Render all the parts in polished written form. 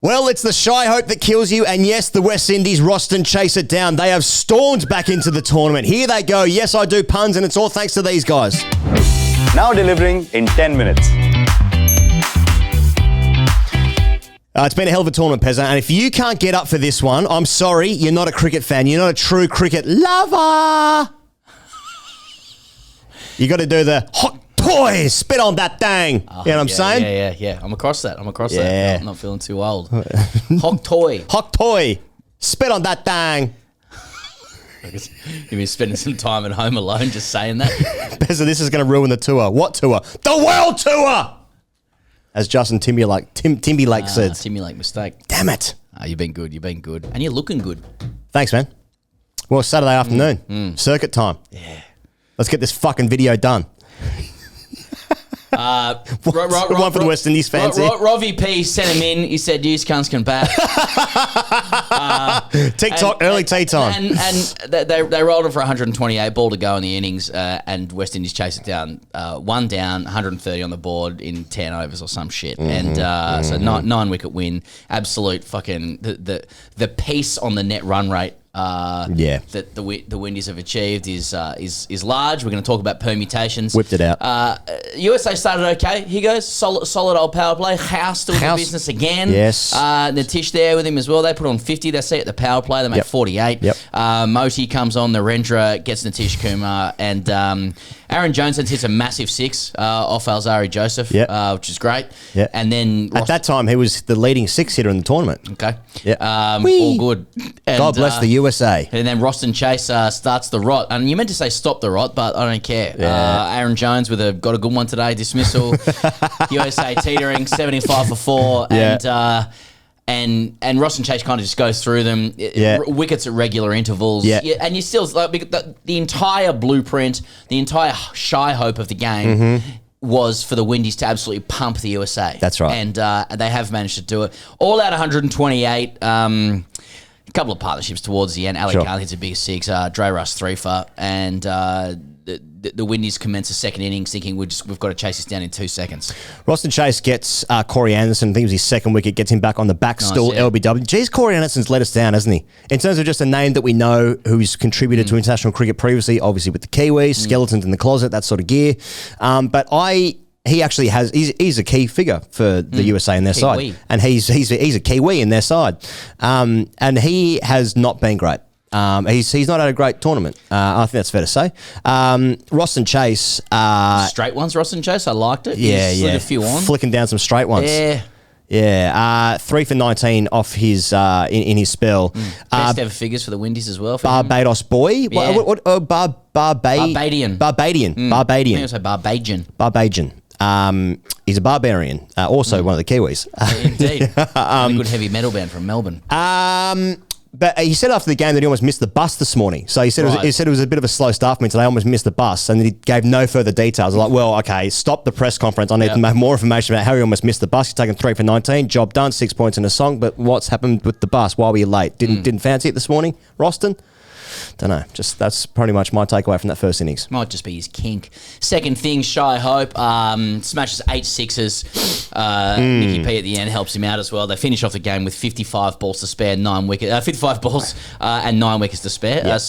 Well, it's the shy hope that kills you, and yes, the West Indies Roston chase it down. They have stormed back into the tournament. Here they go. Yes, I do puns, and it's all thanks to these guys. Now delivering in 10 minutes. It's been a hell of a tournament, Pezza, and if you can't get up for this one, I'm sorry, you're not a cricket fan. You're not a true cricket lover. You got to do the hot toy, spit on that thing. You know what I'm saying? Yeah. I'm across that. I'm not feeling too old. Hot toy. Hot toy, spit on that thing. You've been spending some time at home alone just saying that. Pezza, this is going to ruin the tour. What tour? The World Tour! As Justin Timberlake said. Timberlake mistake. Damn it. You've been good. And you're looking good. Thanks, man. Well, Saturday afternoon. Circuit time. Yeah. Let's get this fucking video done. One for the West Indies fans. Rovi P sent him in. He said, "Use cunts can bat." TikTok, early tea time. And they rolled it for 128, ball to go in the innings, and West Indies chased it down. One down, 130 on the board in 10 overs or some shit. And so 9-wicket win. Absolute fucking the pace on the net run rate. That the Windies have achieved is large. We're going to talk about permutations. Whipped it out. USA started okay. Here goes solid old power play. House still in business again. Yes. Natish there with him as well. They put on 50. They see it at the power play. They make 48. Moti comes on. Narendra gets Nitish Kumar, and Aaron Jones hits a massive 6 off Alzari Joseph, which is great. Yep. And then at that time, he was the leading 6 hitter in the tournament. Okay. Yeah. All good. And, God bless the USA. And then Roston Chase starts the rot. And you meant to say stop the rot, but I don't care. Aaron Jones got a good one today. Dismissal. USA teetering 75 for 4. Yeah. And Roston Chase kind of just goes through them. Wickets at regular intervals. Yeah. And you still like the entire blueprint, the entire shy hope of the game. Was for the Windies to absolutely pump the USA. That's right. And they have managed to do it. All out 128. A couple of partnerships towards the end. Ali Khan hits a big 6. Dre Russ 3 for. And the Windies commence a second innings thinking we've got to chase this down in 2 seconds. Roston Chase gets Corey Anderson. I think it was his second wicket. Gets him back on the back stool. LBW. Geez, Corey Anderson's let us down, hasn't he? In terms of just a name that we know who's contributed to international cricket previously, obviously with the Kiwis, skeletons in the closet, that sort of gear. He actually has. He's a key figure for the USA in their side, and he's a Kiwi in their side, and he has not been great. He's not had a great tournament. I think that's fair to say. Roston Chase, straight ones. Roston Chase, I liked it. Yeah. A few on, flicking down some straight ones. Yeah. 3 for 19 off his in his spell. Best ever figures for the Windies as well. Barbados boy. Yeah. Barbadian. I think it was Barbadian. He's a barbarian. Also one of the Kiwis. Indeed. A good heavy metal band from Melbourne. But he said after the game that he almost missed the bus this morning. So he said it was a bit of a slow start for me today. I almost missed the bus, and he gave no further details. I'm like, well, okay, stop the press conference. I need to have more information about how he almost missed the bus. He's taken 3 for 19, job done, 6 points in a song. But what's happened with the bus? Why were you late? Didn't fancy it this morning, Roston? Don't know. Just that's pretty much my takeaway from that first innings. Might just be his kink. Second thing, Shy Hope smashes 8 sixes. Nicky P at the end helps him out as well. They finish off the game with 55 balls to spare, 55 balls and 9 wickets to spare. Yep.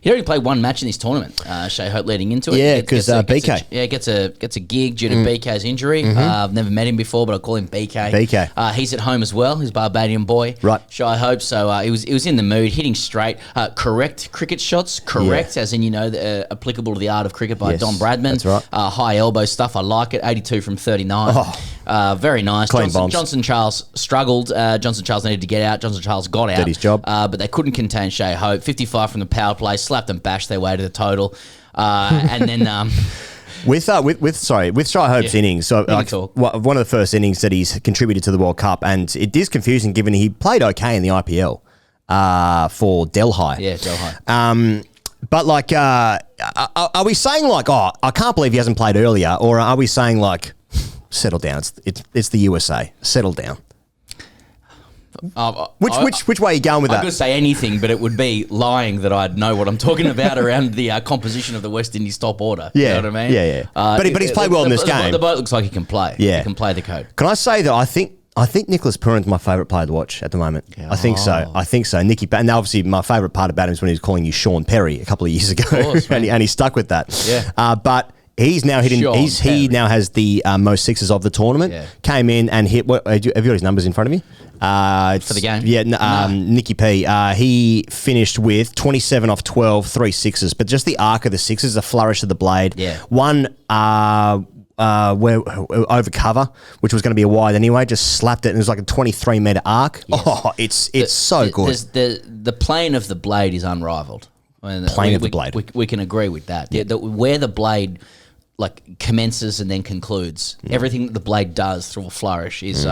He only played one match in this tournament. Shay Hope leading into it. Yeah, because BK. Gets a gig due to BK's injury. I've never met him before, but I'll call him BK. BK. He's at home as well. He's Barbadian boy. Right. Shy Hope. So he was in the mood, hitting straight, correct cricket shots. Correct, as in applicable to the art of cricket by Don Bradman. That's right. High elbow stuff. I like it. 82 from 39. Very nice. Clean bombs. Johnson Charles struggled. Johnson Charles needed to get out. Johnson Charles got out. Did his job. But they couldn't contain Shay Hope. 55 from the power play. Slapped and bashed their way to the total. And then... With Shy Hope's innings, so one of the first innings that he's contributed to the World Cup, and it is confusing given he played okay in the IPL for Delhi. Yeah, Delhi. But are we saying I can't believe he hasn't played earlier, or are we saying settle down? It's the USA. Settle down. Which way are you going with that? I could say anything, but it would be lying that I'd know what I'm talking about around the composition of the West Indies top order. Yeah, you know what I mean? Yeah. But he's played well in this game. The boat looks like he can play. Yeah. He can play the code. Can I say that I think I think Nicholas Purin's my favourite player to watch at the moment. Yeah. I think so. I think so. And obviously my favourite part about him is when he was calling you Sean Perry a couple of years ago, course, and he stuck with that. Yeah. But he's now hitting. Sean He Perry. now has the most sixes of the tournament. Yeah. Came in and hit. Have you got his numbers in front of you? For the game? Yeah. No. Nicky P. He finished with 27 off 12, 3 sixes. But just the arc of the sixes, the flourish of the blade. Yeah. One. Where over cover, which was going to be a wide anyway, just slapped it and it was like a 23-meter arc. Yes. Oh, it's so good. The plane of the blade is unrivaled. I mean, Plane of the blade. We can agree with that. Yeah. Where the blade like commences and then concludes, everything that the blade does through a flourish is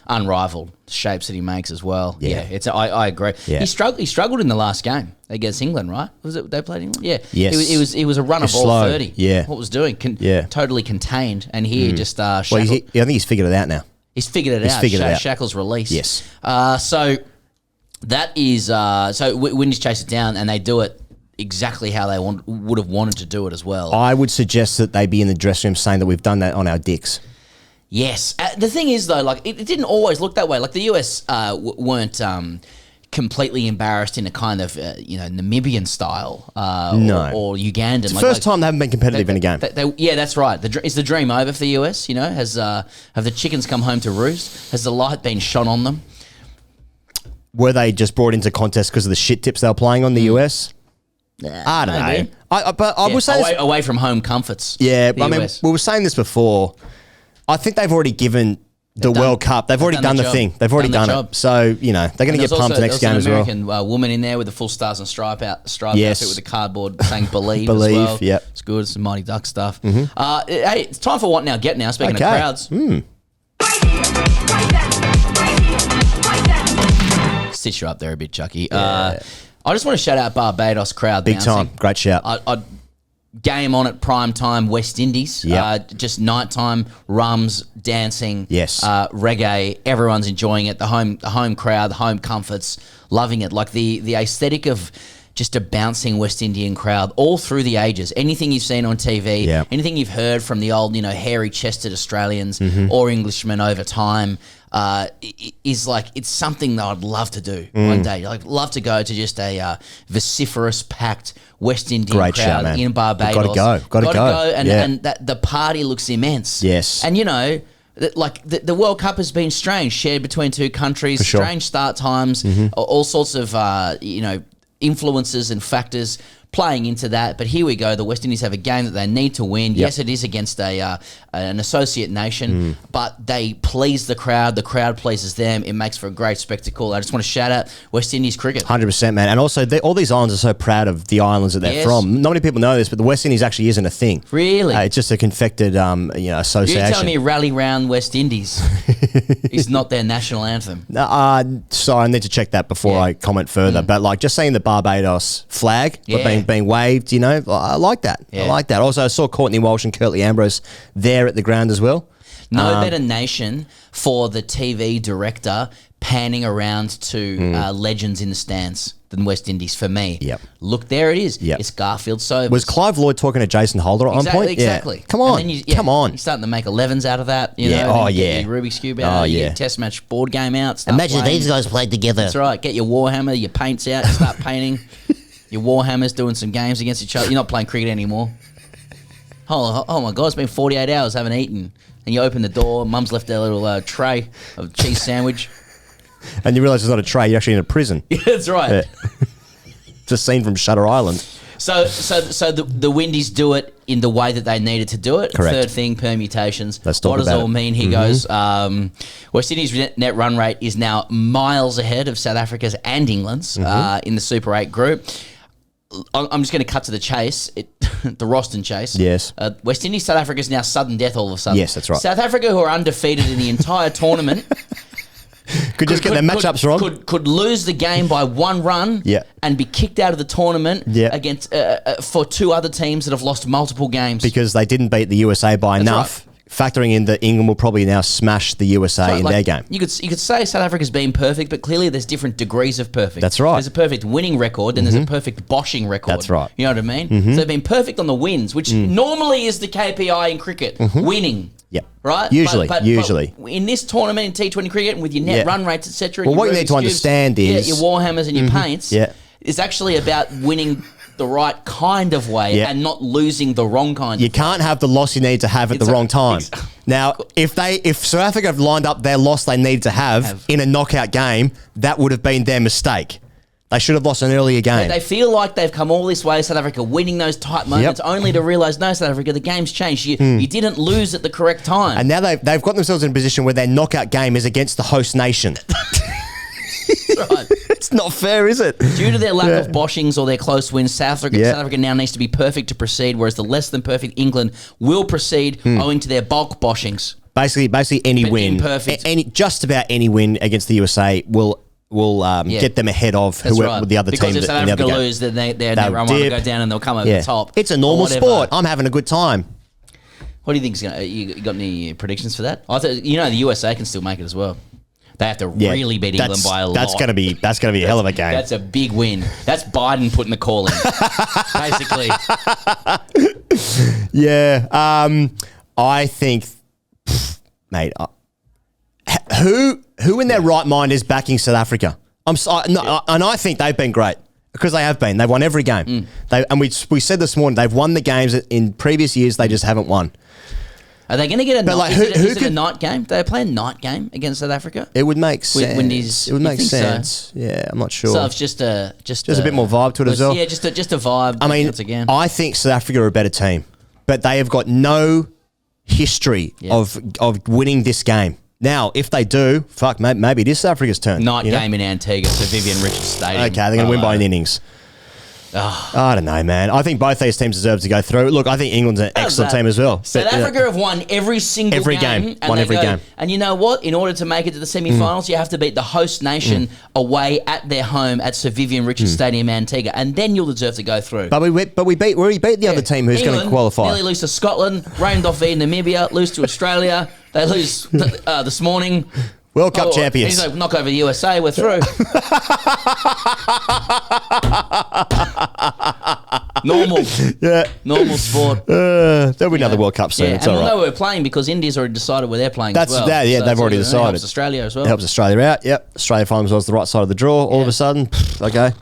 unrivaled. Shapes that he makes as well. Yeah. It's I agree. Yeah. He struggled in the last game against England, right? Was it they played England? Yeah. Yes. It was a run of Just ball slow. 30. Yeah. What was doing? Totally contained, and here just Well, Shackle, I think he's figured it out now. he's figured it out. figured it out. Shackle's release. Yes. So that is so Windies chase it down, and they do it exactly how they would have wanted to do it as well. I would suggest that they be in the dressing room saying that we've done that on our dicks. Yes. The thing is, though, like it didn't always look that way. Like the US weren't completely embarrassed in a kind of Namibian style No. or Ugandan. It's the first time they haven't been competitive in a game. Yeah, that's right. Is the dream over for the US? You know, have the chickens come home to roost? Has the light been shone on them? Were they just brought into contest because of the shit tips they were playing on the US? I don't maybe. know. But I Yeah, was saying away from home comforts. Yeah, the I mean, US. we were saying this before. I think they've already given the done- World Cup. They've already done done the the job. thing. They've already Done the done job. it. So, they're going to And get there's pumped also- next there game was as well. an American woman in there with the full stars and stripe Yes. outfit with the cardboard saying "Believe" Believe, as well. yep. It's good. It's some Mighty Duck stuff. Hey, it's time for What Now Get Now. Speaking of Okay. crowds, stitch you up there a bit, Chucky. I just want to shout out Barbados crowd. Big bouncing. time. Great shout. I game on at prime time West Indies. Yep. Just nighttime rums, dancing. Yes. Reggae. Everyone's enjoying it. The home crowd, the home comforts, loving it. Like the aesthetic of just a bouncing West Indian crowd all through the ages. Anything you've seen on TV, Yep. anything you've heard from the old, hairy-chested Australians Mm-hmm. or Englishmen over time. Is like it's something that I'd love to do one day. Like love to go to just a vociferous, packed West Indian Great shout, crowd man. in Barbados. Gotta go. Gotta go. and, Yeah. and that the party looks immense. Yes. and the World Cup has been strange, shared between two countries, sure. strange start times, all sorts of influences and factors playing into that. But here we go. The West Indies have a game that they need to win. Yep. Yes, it is against an associate nation, but they please the crowd. The crowd pleases them. It makes for a great spectacle. I just want to shout out West Indies cricket. 100%, man. And also, all these islands are so proud of the islands that they're Yes. from. Not many people know this, but the West Indies actually isn't a thing. Really? It's just a confected association. You're telling me Rally Round West Indies is not their national anthem? Sorry, I need to check that before Yeah. I comment further. But just seeing the Barbados flag Yeah. being waved, I like that. Yeah. I like that. Also, I saw Courtney Walsh and Curtly Ambrose there at the ground as well. No better nation for the TV director panning around to legends in the stands than West Indies for me. Yep. Look, there it is. Yep. It's Garfield Sobers. Was Clive Lloyd talking to Jason Holder on point? Exactly. Yeah. Come on. And then Come on. You're starting to make 11s out of that. You Yeah. know, Oh, then get yeah. your Rubik's Cube out. Oh, you yeah. get your test match board game out. Start Imagine playing. these guys played together. That's right. Get your Warhammer, your paints out, start painting. Your Warhammers doing some games against each other. You're not playing cricket anymore. Oh my God, it's been 48 hours, haven't eaten. And you open the door, mum's left a little tray of cheese sandwich. And you realise it's not a tray, you're actually in a prison. Yeah, that's right. Yeah. It's a scene from Shutter Island. So the Windies do it in the way that they needed to do it. Correct. Third thing, permutations. Let's talk what does about it all it. mean? He goes, West Indies' net run rate is now miles ahead of South Africa's and England's in the Super 8 group. I'm just going to cut to the chase, the Roston chase. Yes. West Indies, South Africa's now sudden death all of a sudden. Yes, that's right. South Africa, who are undefeated in the entire tournament, Could just get their matchups wrong. Could lose the game by one run Yeah. and be kicked out of the tournament Yeah. against for two other teams that have lost multiple games. Because they didn't beat the USA by enough. Factoring in that England will probably now smash the USA in their game. You could say South Africa's been perfect, but clearly there's different degrees of perfect. That's right. There's a perfect winning record and there's a perfect boshing record. That's right. You know what I mean? So they've been perfect on the wins, which normally is the KPI in cricket. Winning. Yep. Right? Usually. But in this tournament in T20 cricket and with your net run rates, etc. Well, what you need to understand is... your Warhammers and your paints is actually about winning the right kind of way and not losing the wrong kind You of can't have the loss you need to have at the wrong time. Now, if South Africa have lined up their loss they needed to have in a knockout game, that would have been their mistake. They should have lost an earlier game. They feel like they've come all this way, South Africa winning those tight moments, only to realise, no, South Africa, the game's changed. You didn't lose at the correct time. And now they've got themselves in a position where their knockout game is against the host nation. Right. It's not fair, is it? Due to their lack of boshings or their close wins, South Africa now needs to be perfect to proceed, whereas the less than perfect England will proceed owing to their bulk boshings. Basically any win, imperfect. just about any win against the USA will get them ahead of whoever the other team. Because if South Africa lose, then their run will go down and they'll come over the top. It's a normal sport. I'm having a good time. What do you think is going to... You got any predictions for that? I thought, the USA can still make it as well. They have to really beat England by a lot. That's going to be a hell of a game. That's a big win. That's Biden putting the call in, basically. Yeah. I think, mate, who in their right mind is backing South Africa? And I think they've been great because they have been. They've won every game. We said this morning they've won the games in previous years. They just haven't won. Are they going to get a night? Is it a night game? Do they play a night game against South Africa? It would make sense. It would make sense. So? Yeah, I'm not sure. So it's just a bit more vibe to it as well. Yeah, just a vibe. I mean, again. I think South Africa are a better team, but they have got no history of winning this game. Now, if they do, maybe it is South Africa's turn. Night game in Antigua, so Vivian Richards Stadium. Okay, they're going to win by an innings. I don't know, man. I think both these teams deserve to go through. Look, I think England's an excellent team as well. South Africa have won every single game. Won every game. And you know what? In order to make it to the semi-finals, you have to beat the host nation away at their home at Sir Vivian Richards Stadium, Antigua, and then you'll deserve to go through. But we already beat the other team who's going to qualify. Nearly lose to Scotland, rained off v Namibia, lose to Australia. They lose this morning. World Cup champions. He's like, knock over the USA, we're through. Normal. Yeah. Normal sport. There'll be another World Cup soon. It's all right. We'll know we're playing because India's already decided where they're playing as well. They've already decided. It helps Australia as well. It helps Australia out, yep. Australia finds themselves the right side of the draw all of a sudden. Okay.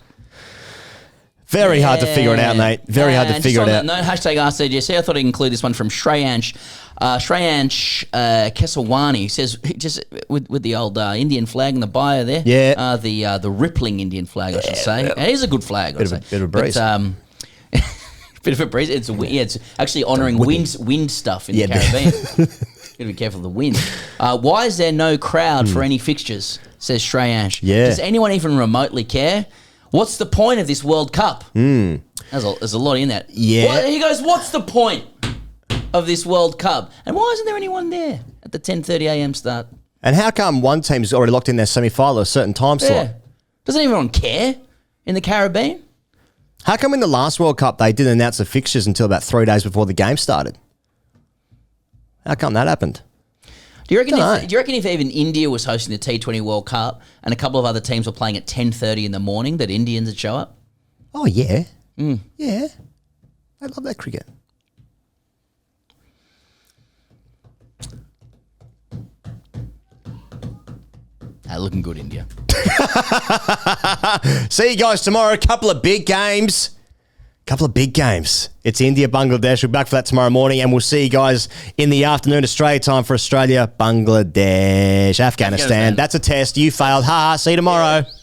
Very hard to figure it out, mate. Very hard to figure it out. No, hashtag RCGC. I thought I'd include this one from Shreyansh. Shreyansh Kesawani says, just with the old Indian flag in the bio there. Yeah. The rippling Indian flag, I should say. It is a good flag, I'd say. Bit of a breeze. Bit of a breeze. It's actually honouring wind stuff in the Caribbean. Got to be careful of the wind. Why is there no crowd for any fixtures, says Shreyansh. Yeah. Does anyone even remotely care? What's the point of this World Cup? There's a lot in that. Yeah. He goes, what's the point of this World Cup? And why isn't there anyone there at the 10:30 a.m. start? And how come one team's already locked in their semi-final at a certain time slot? Doesn't anyone care in the Caribbean? How come in the last World Cup they didn't announce the fixtures until about 3 days before the game started? How come that happened? Do you reckon if even India was hosting the T20 World Cup and a couple of other teams were playing at 10:30 in the morning that Indians would show up? Oh, yeah. Yeah. I love that cricket. Looking good, India. See you guys tomorrow. Couple of big games. It's India, Bangladesh. We're back for that tomorrow morning, and we'll see you guys in the afternoon Australia time for Australia, Bangladesh, Afghanistan. That's a test. You failed. See you tomorrow.